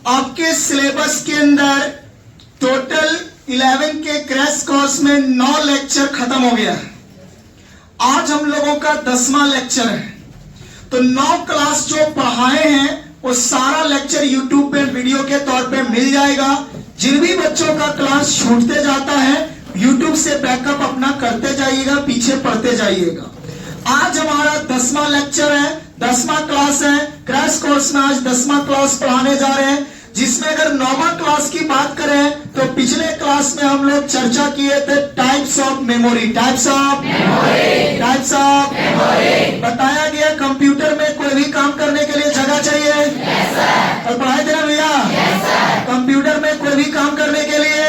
आपके सिलेबस के अंदर टोटल 11 के क्रैश कोर्स में 9 लेक्चर खत्म हो गया। आज हम लोगों का 10वां लेक्चर है। तो 9 क्लास जो पढ़ाए हैं वो सारा लेक्चर YouTube पे वीडियो के तौर पे मिल जाएगा। जिन भी बच्चों का क्लास छूटते जाता है YouTube से बैकअप अपना करते जाइएगा, पीछे पढ़ते जाइएगा। आज हमारा 10वां लेक्चर है, 10वां क्लास है। क्रैश कोर्स में आज 10वां क्लास पढ़ाने जा रहे हैं, जिसमें अगर 9वां क्लास की बात करें तो पिछले क्लास में हम लोग चर्चा किए थे टाइप्स ऑफ मेमोरी। बताया गया कंप्यूटर में कोई भी काम करने के लिए जगह चाहिए। और पढ़ाए थे ना भैया, कंप्यूटर में कोई भी काम करने के लिए,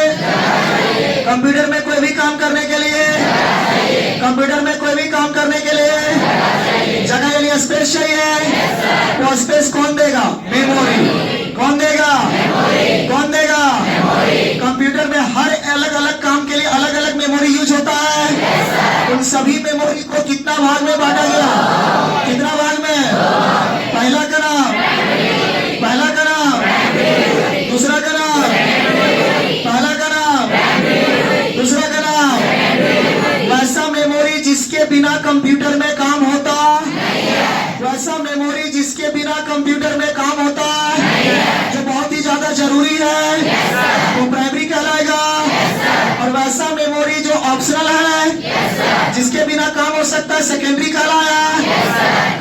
कंप्यूटर में कोई भी काम करने के लिए, कंप्यूटर में कोई भी काम करने के लिए जगह के लिए स्पेस चाहिए। वो स्पेस कौन देगा? मेमोरी। कौन देगा? कौन देगा? कंप्यूटर में हर अलग अलग काम के लिए अलग अलग मेमोरी यूज होता है। उन सभी मेमोरी को कितना भाग में बांटा गया? कितना भाग में? पहला का नाम, पहला का नाम, दूसरा का नाम, पहला का नाम, दूसरा का नाम। वैसा मेमोरी जिसके बिना कंप्यूटर में काम होता, वैसा मेमोरी जिसके बिना कंप्यूटर में काम होता जो बहुत ही ज्यादा जरूरी है वो प्राइमरी कहलाएगा। और वैसा मेमोरी जो ऑप्शनल है जिसके बिना काम हो सकता है सेकेंडरी कहलाया।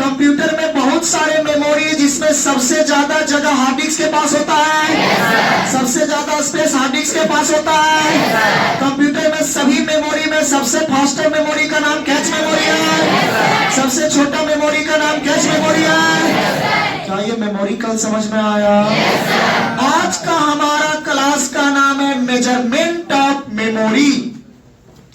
कंप्यूटर में बहुत सारे मेमोरी जिसमें सबसे ज्यादा जगह हार्ड डिस्क के पास होता है, सबसे ज्यादा स्पेस हार्ड डिस्क के पास होता है। कंप्यूटर में सभी मेमोरी में सबसे फास्टर मेमोरी का नाम कैच मेमोरी है, सबसे छोटा मेमोरी का नाम कैच मेमोरी है। क्या ये मेमोरी कल समझ में आया? आज का हमारा क्लास का नाम है measurement of memory.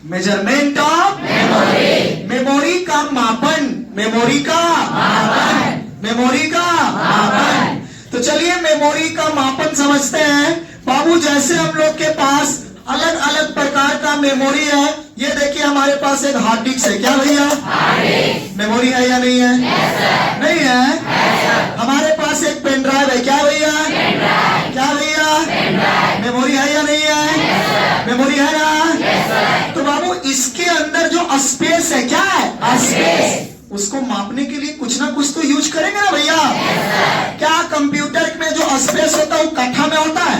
Measurement of memory, memory का मापन, मेमोरी का मापन, मेमोरी का मापन। तो चलिए मेमोरी का मापन समझते हैं। बाबू जैसे हम लोग के पास अलग अलग प्रकार का मेमोरी है, ये देखिए हमारे पास एक हार्ड डिस्क है। क्या भैया? मेमोरी है या नहीं है? नहीं है। हमारे पास एक पेन ड्राइव है। क्या भैया? क्या भैया? मेमोरी है या नहीं है? मेमोरी है ना? तो बाबू इसके अंदर जो स्पेस है, क्या है? स्पेस। उसको मापने के लिए कुछ ना कुछ तो यूज करेंगे ना भैया। क्या कंप्यूटर में जो स्पेस होता है वो कट्ठा में होता है?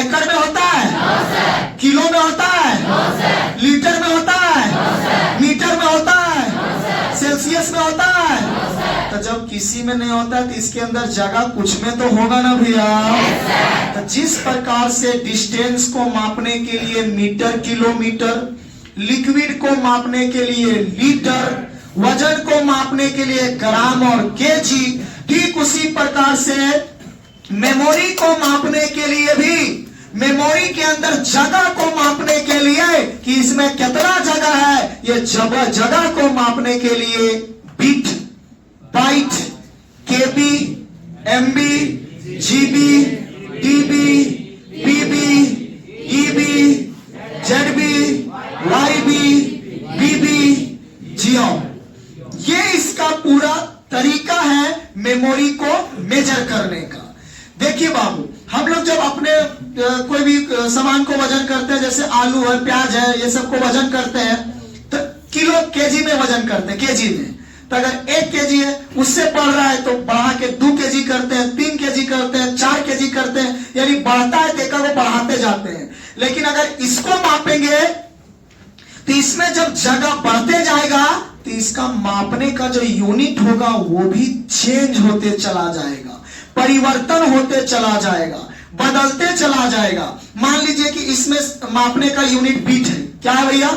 एकड़ में होता है? किलो में होता है? लीटर में होता है? मीटर में होता है? सेल्सियस में होता है? तो जब किसी में नहीं होता है तो इसके अंदर जगह कुछ में तो होगा ना भैया। तो जिस प्रकार से डिस्टेंस को मापने के लिए मीटर, किलोमीटर, लिक्विड को मापने के लिए लीटर, वजन को मापने के लिए ग्राम और केजी, ठीक उसी प्रकार से मेमोरी को मापने के लिए भी, मेमोरी के अंदर जगह को मापने के लिए कि इसमें कितना जगह है, ये जगह को मापने के लिए bit, byte, KB, MB, GB, TB, PB, EB, ZB, YB, BB, geo, ये इसका पूरा तरीका है मेमोरी को मेजर करने का। देखिए बाबू, हम लोग जब अपने कोई भी सामान को वजन करते हैं, जैसे आलू है, प्याज है, ये सब को वजन करते हैं तो किलो, केजी में वजन करते हैं, केजी में। तो अगर 1 केजी है, उससे बढ़ रहा है तो बढ़ा के 2 केजी करते हैं, 3 केजी करते हैं, 4 केजी करते हैं, यानी बढ़ता है देखा वो बढ़ाते जाते हैं। लेकिन अगर इसको मापेंगे तो इसमें जब जगह बढ़ते जाएगा तो इसका मापने का जो यूनिट होगा वो भी चेंज होते चला जाएगा, परिवर्तन होते चला जाएगा, बदलते चला जाएगा। मान लीजिए कि इसमें मापने का यूनिट बीट है। क्या है भैया?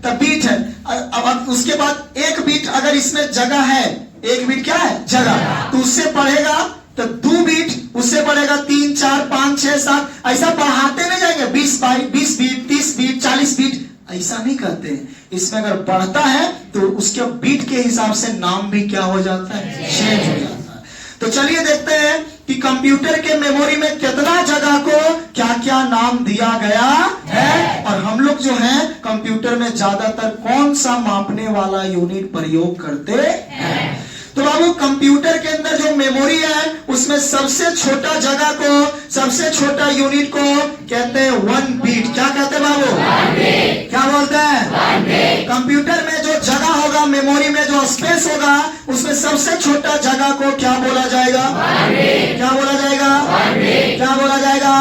तो बीट है। अब उसके बाद 1 बीट अगर इसमें जगह है, 1 बीट क्या है? जगह। तो उससे बढ़ेगा तो 2 बीट, उससे बढ़ेगा 3, 4, 5, 6, 7, ऐसा बढ़ाते नहीं जाएंगे। 20 बीट, 30 बीट, 40 बीट, ऐसा नहीं करते हैं। इसमें अगर बढ़ता है तो उसके बीट के हिसाब से नाम भी क्या हो जाता है? चेंज हो जाता है। तो चलिए देखते हैं कि कंप्यूटर के मेमोरी में कितना जगह को क्या क्या नाम दिया गया है, और हम लोग जो है कंप्यूटर में ज्यादातर कौन सा मापने वाला यूनिट प्रयोग करते हैं। तो बाबू कंप्यूटर के अंदर जो मेमोरी है उसमें सबसे छोटा जगह को, सबसे छोटा यूनिट को कहते हैं 1 बीट। क्या कहते हैं बाबू? क्या बोलते हैं? कंप्यूटर में जो जगह होगा, मेमोरी में जो स्पेस होगा, उसमें सबसे छोटा जगह को क्या बोला जाएगा? क्या बोला जाएगा? क्या बोला जाएगा?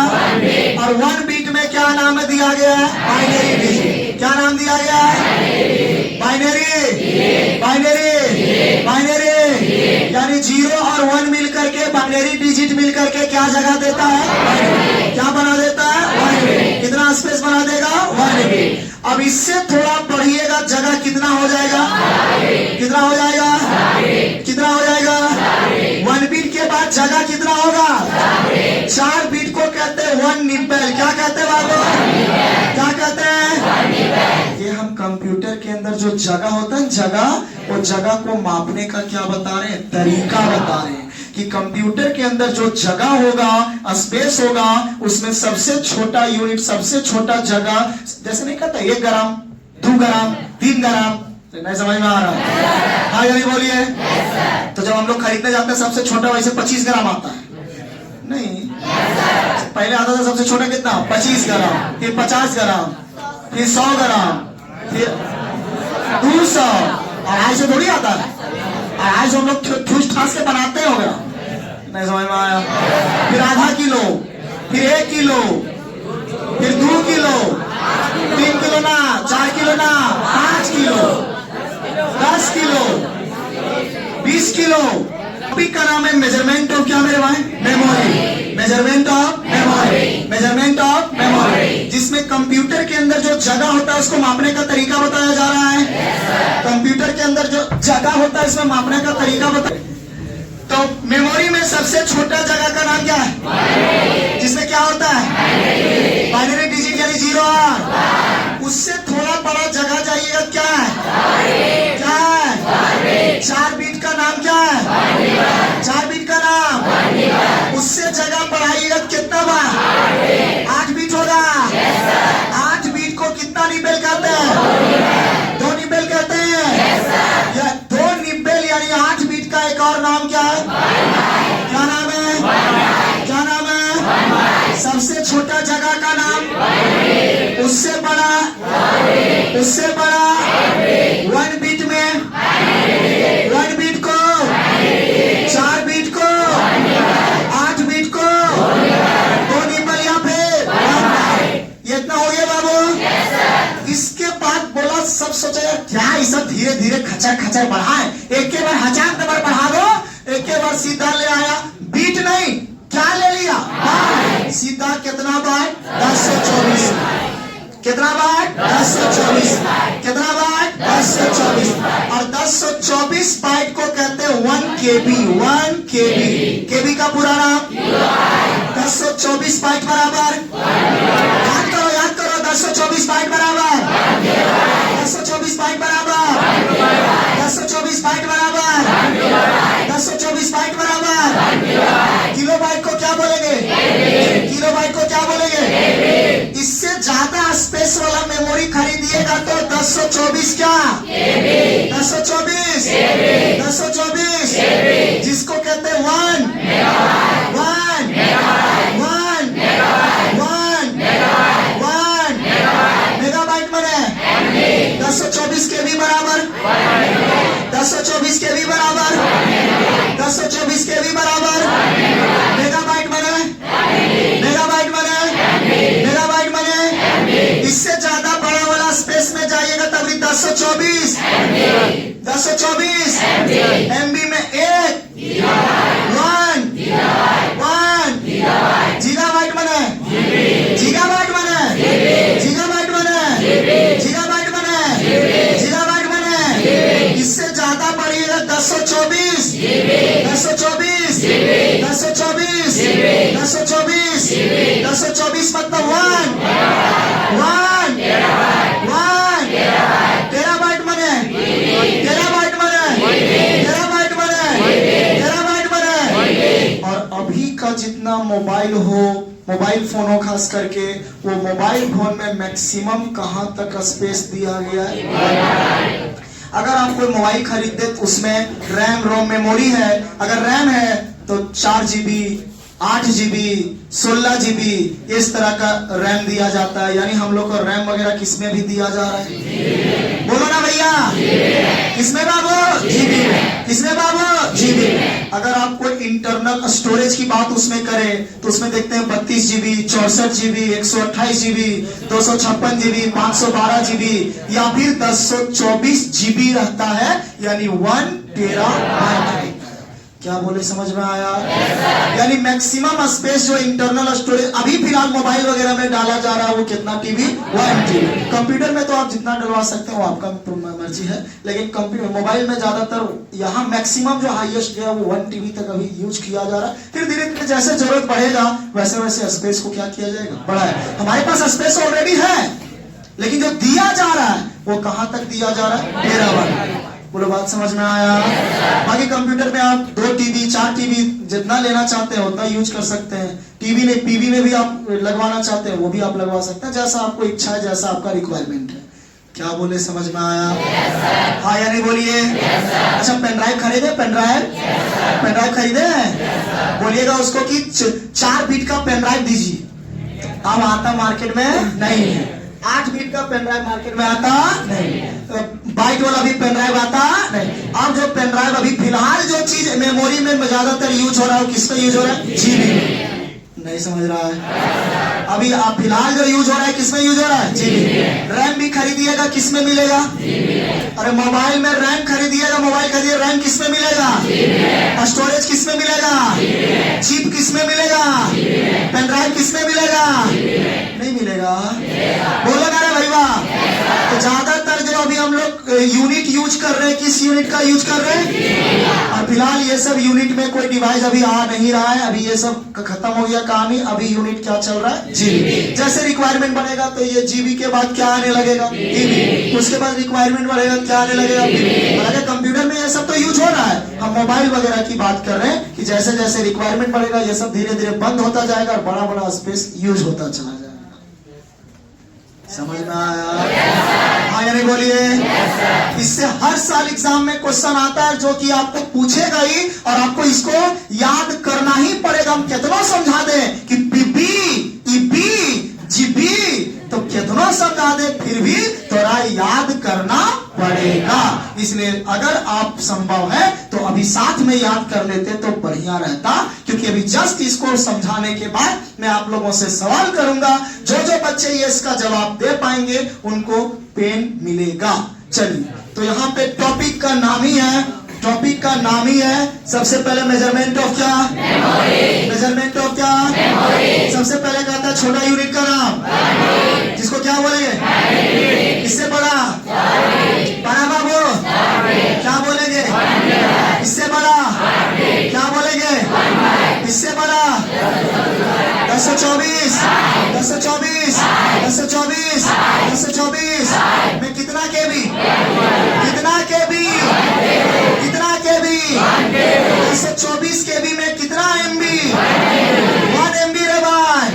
और 1 बीट में क्या नाम दिया गया है? Binary digit. क्या नाम दिया गया है? बाइनरी। बाइनरी, बाइनरी यानी 0 और 1 मिलकर के, बाइनरी डिजिट मिलकर के क्या जगह देता है? क्या बना देता है? कितना स्पेस बना देगा? 1 बीट। अब इससे थोड़ा बढ़िएगा, जगह कितना हो जाएगा? कितना हो जाएगा? कितना हो जाएगा? 1 बीट के बाद जगह कितना होगा? 4 बीट को कहते हैं 1 निब्बल। क्या कहते हैं बाबू? क्या कहते हैं? ये हम कंप्यूटर के अंदर जो जगह होता है, जगह, वो जगह को मापने का क्या बता रहे हैं? तरीका बता रहे हैं कि कंप्यूटर के अंदर जो जगह होगा, स्पेस होगा, उसमें सबसे छोटा यूनिट, सबसे छोटा जगह, जैसे नहीं कहता 1 ग्राम, 2 ग्राम, 3 ग्राम, नहीं समझ में आ रहा? हाँ या नहीं बोलिए? तो जब हम लोग खरीदने जाते हैं सबसे छोटा वैसे 25 ग्राम आता है नहीं? पहले आता था सबसे छोटा कितना? 25 ग्राम, फिर 50 ग्राम, फिर 100 ग्राम, फिर 200, और आज से थोड़ी आता है। आज हम लोग ठूस ठास के बनाते हो गया, नहीं समझ में आया? फिर आधा किलो, फिर 1 किलो, फिर 2 किलो, 3 किलो ना, 4 किलो ना, 5 किलो, 10 किलो, 20 किलो। टॉपिक का नाम है मेजरमेंट ऑफ क्या मेरे भाई? Memory. Measurement of memory. Measurement of memory, जिसमें कंप्यूटर के अंदर जो जगह होता है उसको मापने का तरीका बताया जा रहा है। कंप्यूटर के अंदर जो जगह होता है इसमें मापने का तरीका बताया। तो मेमोरी में सबसे छोटा जगह का नाम क्या है? जिसमें क्या होता है? बाइनरी डिजिट यानी 0 और उससे थोड़ा बड़ा जगह जाइएगा, क्या है? क्या है? 4 बीट का नाम क्या है? 4 बीट का नाम, उससे जगह बढ़ाइएगा कितना बार? 8 बीट होगा। 8 बीट को कितना निबेल कहते हैं? 2 निबेल कहते हैं। या 2 निबेल यानी 8 बीट का एक और नाम क्या है? क्या नाम है? क्या नाम है? सबसे छोटा जगह का नाम, उससे बड़ा, उससे बड़ा 1 बीट में, 1 बीट को, 4 बीट को, 8 बीट को, 2 निबल या फिर 1। ये इतना हो गया बाबू? इसके बाद बोला, सब सोचा यार क्या ये सब धीरे धीरे खचर खचर बढ़ाए, एक के बार 1000 नंबर बढ़ा दो, एक के बार सीधा ले आया। बीट नहीं, क्या ले लिया? सीधा कितना बार? 1024। कितना बार? 1024। कितना बार? 1024। और 1024 बाइट को कहते हैं 1 KB। 1 KB, KB का पूरा नाम 1024 बाइट बराबर, याद करो 1024 बाइट बराबर, 1024 बाइट बराबर, 1024 बाइट बराबर, 1024 बाइट बराबर। किलो बाइट को क्या बोलेंगे? किलो बाइट को क्या बोलेंगे? इससे ज्यादा स्पेस वाला मेमोरी खरीदिएगा तो 1024 क्या? 1024, 1024, जिसको कहते हैं 1 मेगाबाइट बने। 1024 KB बराबर, 1024 KB बराबर, 1024 KB बराबर मेगाबाइट बने, मेगाबाइट बने, मेगाबाइट बने। इससे ज्यादा बड़ा वाला स्पेस में जाइएगा तभी 1024, 1024 MB में 1 गीगाबाइट बने, गीगाबाइट बने, गीगाबाइट बने, गीगाबाइट बने, गीगाबाइट बने। इससे ज्यादा बढ़िएगा 1024, 1024, 1024, 1024, 1024 मतलब 1 टेराबाइट बने, टेराबाइट बने, टेराबाइट बने, टेराबाइट बने। और अभी का जितना मोबाइल हो, मोबाइल फोन हो खास करके, वो मोबाइल फोन में मैक्सिमम कहां तक स्पेस दिया गया है? अगर आप कोई मोबाइल खरीदते तो उसमें रैम रोम मेमोरी है, अगर रैम है तो 4 GB, 8 GB, 16 GB इस तरह का रैम दिया जाता है। यानी हम लोग को रैम वगैरह किसमें भी दिया जा रहा है? बोलो ना भैया, किसमें बाबू? जीबी में। किसमें बाबू? जीबी में। अगर आप कोई इंटरनल स्टोरेज की बात उसमें करें तो उसमें देखते हैं 32 GB, 64 GB, 128 GB, 256 GB, 512 GB या फिर 1024 GB रहता है, यानी 1 TB। क्या बोले, समझ में आया? यानी मैक्सिमम स्पेस जो इंटरनल स्टोरेज अभी फिलहाल मोबाइल वगैरह में डाला जा रहा है वो कितना TB? 1 TB। कंप्यूटर में तो आप जितना डलवा सकते हो आपका मर्जी है, लेकिन कंप्यूटर मोबाइल में ज्यादातर यहाँ मैक्सिमम जो हाईएस्ट है वो 1 TB तक अभी यूज किया जा रहा है। फिर धीरे धीरे जैसे जरूरत बढ़ेगा वैसे वैसे स्पेस को क्या किया जाएगा? बढ़ाया। हमारे पास स्पेस ऑलरेडी है, लेकिन जो दिया जा रहा है वो कहां तक दिया जा रहा है? TB। बोलो, बात समझ में आया? बाकी कंप्यूटर में आप 2 TB, 4 TB जितना लेना चाहते हैं उतना यूज कर सकते हैं। टीवी में, पीवी में भी आप लगवाना चाहते हैं वो भी आप लगवा सकते हैं, जैसा आपको इच्छा है, जैसा आपका रिक्वायरमेंट है। क्या बोले, समझ में आया? हाँ या नहीं बोलिए? अच्छा, पेन ड्राइव खरीदे? पेन ड्राइव खरीदे? बोलिएगा उसको कि 4 बीट का पेन ड्राइव दीजिए। अब आता मार्केट में नहीं है। 8 बीट का पेन ड्राइव मार्केट में आता नहीं, बाइट वाला भी पेन ड्राइव आता नहीं। अब जो पेन ड्राइव अभी फिलहाल जो चीज मेमोरी में ज्यादातर यूज हो रहा है, किस पे यूज हो रहा है? जीबी। नहीं समझ रहा है? अभी आप फिलहाल जो यूज हो रहा है किसमें यूज हो रहा है? जीबी। रैम भी खरीदिएगा किसमें मिलेगा? अरे मोबाइल में रैम खरीदिएगा, मोबाइल खरीदिए, रैम किसमें मिलेगा? स्टोरेज किसमें मिलेगा? चिप किसमें मिलेगा? पेन ड्राइव किसमें मिलेगा? नहीं मिलेगा। बोलो ना रे भैया। तो ज्यादातर जो अभी हम लोग यूनिट यूज कर रहे हैं, किस यूनिट का यूज कर रहे हैं? और फिलहाल ये सब यूनिट में कोई डिवाइस अभी आ नहीं रहा है, अभी ये सब खत्म हो गया कहानी। अभी यूनिट क्या चल रहा है? जीबी। जैसे रिक्वायरमेंट बढ़ेगा तो ये जीबी के बाद क्या आने लगेगा? टीबी। उसके बाद रिक्वायरमेंट बढ़ेगा क्या आने लगेगा? हालांकि कंप्यूटर में ये सब तो यूज हो रहा है, हम मोबाइल वगैरह की बात कर रहे हैं कि जैसे जैसे रिक्वायरमेंट बढ़ेगा ये सब धीरे धीरे बंद होता जाएगा और बड़ा बड़ा स्पेस यूज होता चला जाएगा। समझ में आया? हाँ या नहीं बोलिए? इससे हर साल एग्जाम में क्वेश्चन आता है जो कि आपको पूछेगा ही और आपको इसको याद करना ही पड़ेगा। हम कितना समझा दें कि पीबी, ईबी, जीबी, तो कितना समझा दे फिर भी थोड़ा याद करना पड़ेगा। इसलिए अगर आप संभव है तो अभी साथ में याद कर लेते तो बढ़िया रहता, क्योंकि अभी जस्ट इसको समझाने के बाद मैं आप लोगों से सवाल करूंगा। जो जो बच्चे ये इसका जवाब दे पाएंगे उनको पेन मिलेगा। चलिए, तो यहाँ पे टॉपिक का नाम ही है, टॉपिक का नाम ही है सबसे पहले मेजरमेंट ऑफ क्या? मेमोरी। मेजरमेंट ऑफ क्या? मेमोरी। सबसे पहले कहता है छोटा यूनिट का नाम, जिसको क्या बोलेंगे? इससे बड़ा? बड़ा बाबू क्या बोलेंगे? इससे बड़ा क्या बोलेंगे? इससे बड़ा 1024, 1024, 1024, 1024 में कितना केबी? कितना केबी? कितना केबी? 1024 केबी में कितना एमबी? 1 MB रे भाई।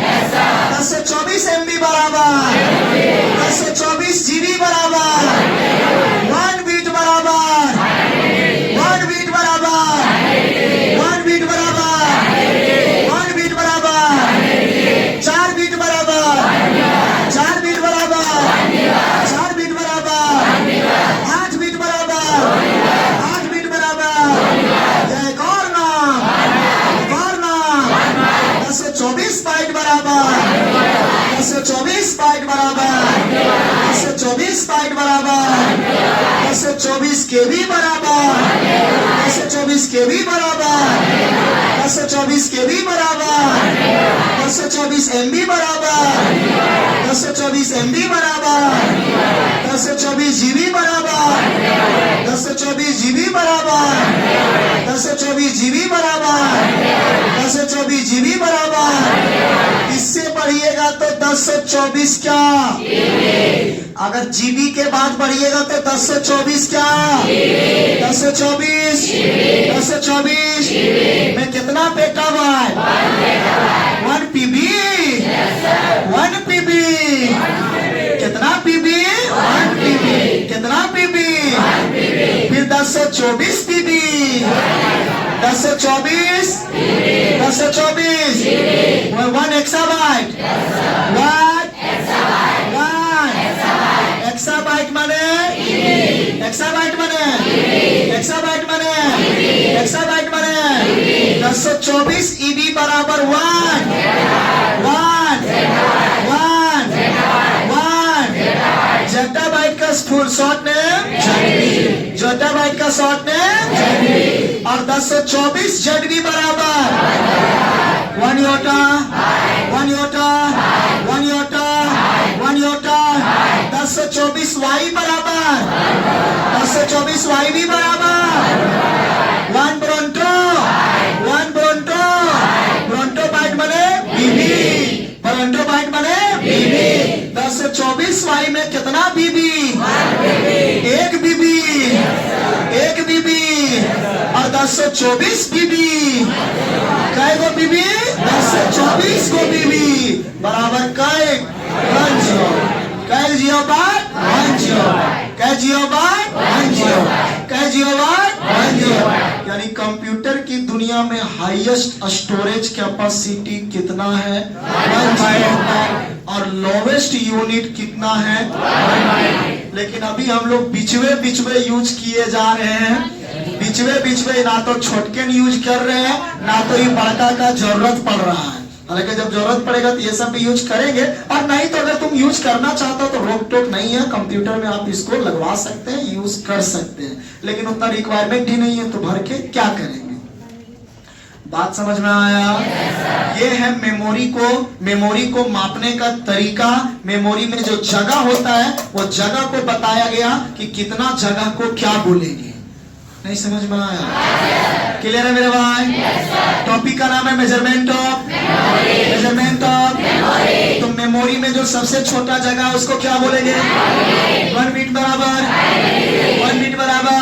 1024 MB बराबर 1024 GB बराबर 1 बीट बराबर 1 बीट बराबर 1 बीट बराबर 1 बीट बराबर 4 बीट बराबर 4 बीट बराबर 4 बीट बराबर 8 बीट बराबर 8 बीट बराबर। एक और नाम 1024 बाइट बराबर 1024 बाइट बराबर 1024 बाइट बराबर 1024 केबी बराबर 1024 केबी बराबर 1024 केबी बराबर 1024 MB बराबर 1024 MB बराबर 1024 GB बराबर 1024 GB बराबर 1024 GB बराबर 1024 GB बराबर। इससे बढ़िएगा तो 1024 क्या? अगर जीबी के बाद बढ़िएगा तो 1024 क्या? 1024 1024 में कितना पेटाबाइट? 1 PB 1 PB कितना PB? 1 PB कितना PB? 1024 पीबी, 1024, 1024, 1 एक्साबाइट, 1 एक्साबाइट माने, एक्साबाइट माने, एक्साबाइट माने, एक्साबाइट माने 1024 ईबी बराबर 1, 1, 1, 1 जेटाबाइट का full short name ZB, zettabyte का शॉर्ट नेम और 1024 जेडबी बराबर 1 yotta, 1 yotta, 1 yotta, 1 yotta 1024 Y बराबर 1024 वाई भी बराबर 1 ब्रोंटो, 1 ब्रोंटो, ब्रोंटो बाइट बने बीबी, ब्रोंटो बाइट बने बीबी 1024 वाई में कितना बीबी, एक बीबी, एक बीबी और 1024 बीबी, कै गो बीबी, 1024 गो बीबी बराबर कै, 1 0, कै 0 बार 1 0, कै 0 बार 1 0, कै 0 बार 1 0। यानी कंप्यूटर की दुनिया में हाईएस्ट स्टोरेज कैपेसिटी कितना है, 1 GB और लोवेस्ट यूनिट कितना है, 1 लेकिन अभी हम लोग बिचवे बिचवे यूज किए जा रहे हैं, बिचवे बिचवे ना तो छोटकेन यूज कर रहे हैं ना तो ये बड़का का जरूरत पड़ रहा है। हालांकि जब जरूरत पड़ेगा तो ये सब भी यूज करेंगे और नहीं तो अगर तुम यूज करना चाहते हो तो रोक टोक नहीं है, कंप्यूटर में आप इसको लगवा सकते हैं, यूज कर सकते हैं, लेकिन उतना रिक्वायरमेंट ही नहीं है तो भर के क्या करेंगे। बात समझ में आया? ये है मेमोरी को मापने का तरीका। मेमोरी में जो जगह होता है वो जगह को बताया गया कि कितना जगह को क्या बोलेंगे। नहीं समझ में आया? क्लियर है मेरे भाई? टॉपिक का नाम है मेजरमेंट ऑफ, मेजरमेंट ऑफ। तो मेमोरी में जो सबसे छोटा जगह है उसको क्या बोलेंगे, 1 बीट बराबर, 1 बीट बराबर।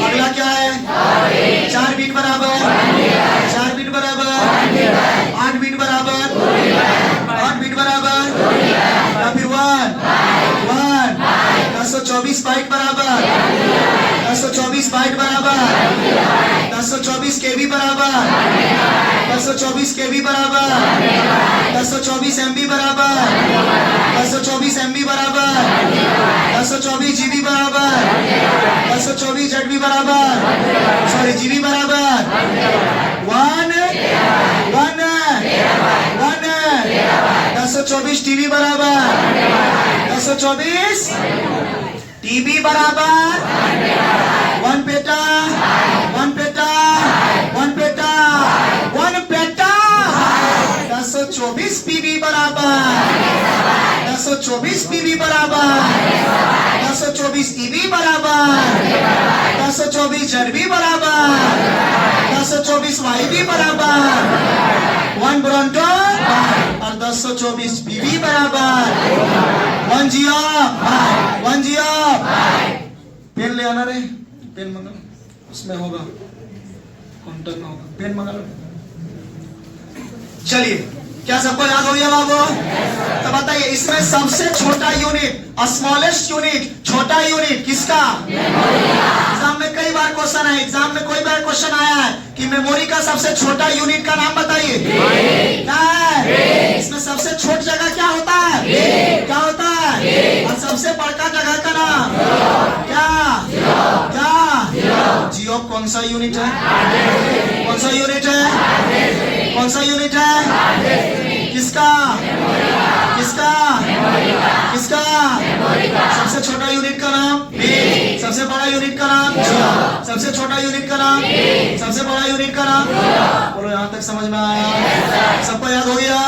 अगला क्या है, 4 बीट बराबर, 4 बीट बराबर, 8 बीट बराबर, 8 बीट बराबर, या फिर 1 1024 बाइट बराबर, 1024 बाइट बराबर, 1024 केबी बराबर, 1024 केबी बराबर, 1024 एमबी बराबर, 1024 एमबी बराबर, 1024 जीबी बराबर, 1024 जेडबी बराबर, सॉरी जीबी बराबर 1 1024 टीबी बराबर, 1024 टीबी बराबर 1 peta, 1 peta, 1 peta, 1 peta 1024 PB बराबर, 1024 पीबी बराबर, 1024 ईबी बराबर, 1024 जेडबी बराबर, 1024 वाईबी बराबर 1 ब्रोंटो और 1024 पीबी बराबर 1 जियो, 1 जियो। पेन ले आना रे, पेन मंगा, उसमें होगा काउंटर में होगा, पेन मंगा लो। चलिए, क्या सबको याद हो गया बाबू? तो बताइए इसमें सबसे छोटा यूनिट, स्मॉलेस्ट यूनिट, छोटा यूनिट किसका? एग्जाम में कई बार क्वेश्चन है, एग्जाम में कोई बार क्वेश्चन आया है कि मेमोरी का सबसे छोटा यूनिट का नाम बताइए। क्या है? इसमें सबसे छोट जगह क्या होता है? क्या होता है? और सबसे बड़का जगह का नाम क्या? क्या? जियो कौन सा यूनिट है? कौन सा यूनिट है? कौन सा यूनिट है? किसका? किसका? किसका? सबसे छोटा यूनिट का नाम बी, सबसे बड़ा यूनिट का नाम जियो, सबसे छोटा यूनिट का नाम, सबसे बड़ा यूनिट का नाम। बोलो यहाँ तक समझ में आया? सबको याद हो गया?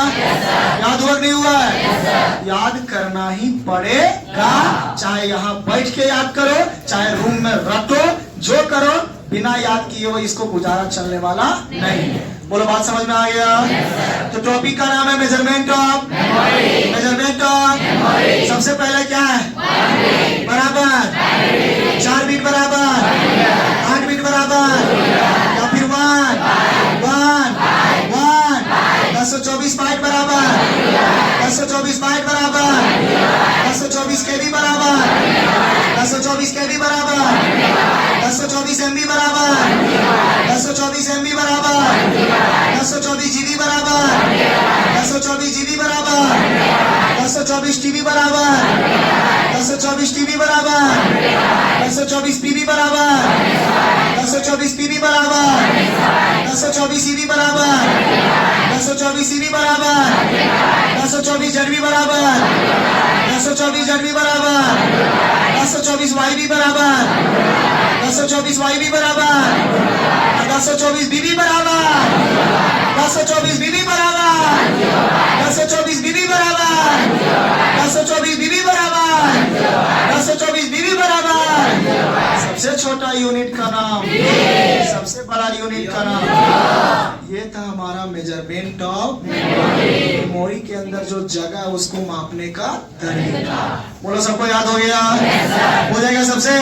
याद हुआ नहीं हुआ? याद करना ही पड़ेगा, चाहे यहाँ बैठ के याद करो, चाहे रूम में रटो, जो करो, बिना याद किए हुए इसको गुजारा चलने वाला नहीं। बोलो बात समझ में आ गया? तो टॉपिक का नाम है मेजरमेंट ऑफ, मेजरमेंट ऑफ। सबसे पहले क्या है? बराबर 4 बीट बराबर, 8 बीट बराबर, या फिर 1 1024 बाइट बराबर, 1024 बाइट बराबर, 1024 KB बराबर 1024 KB बराबर 1024 MB बराबर 1024 MB बराबर 1024 GB बराबर 1024 GB बराबर 1024 TB बराबर 1024 TB बराबर 1024 PB बराबर 1024 PB बराबर 1024 CB बराबर 1024 CB बराबर 1024 ZB बराबर 1024 ZB बराबर 1024 YB बराबर 1024 YB बराबर 1024 BB बराबर 1024 BB बराबर 1024 BB बराबर 1024 BB बराबर 1024 BB बराबर। सबसे छोटा यूनिट का नाम, सबसे बड़ा यूनिट का नाम, ये था हमारा मेजरमेंट ऑफ मेमोरी के अंदर जो जगह उसको मापने का तरीका। बोलो सबको याद हो गया? हो जाएगा सबसे?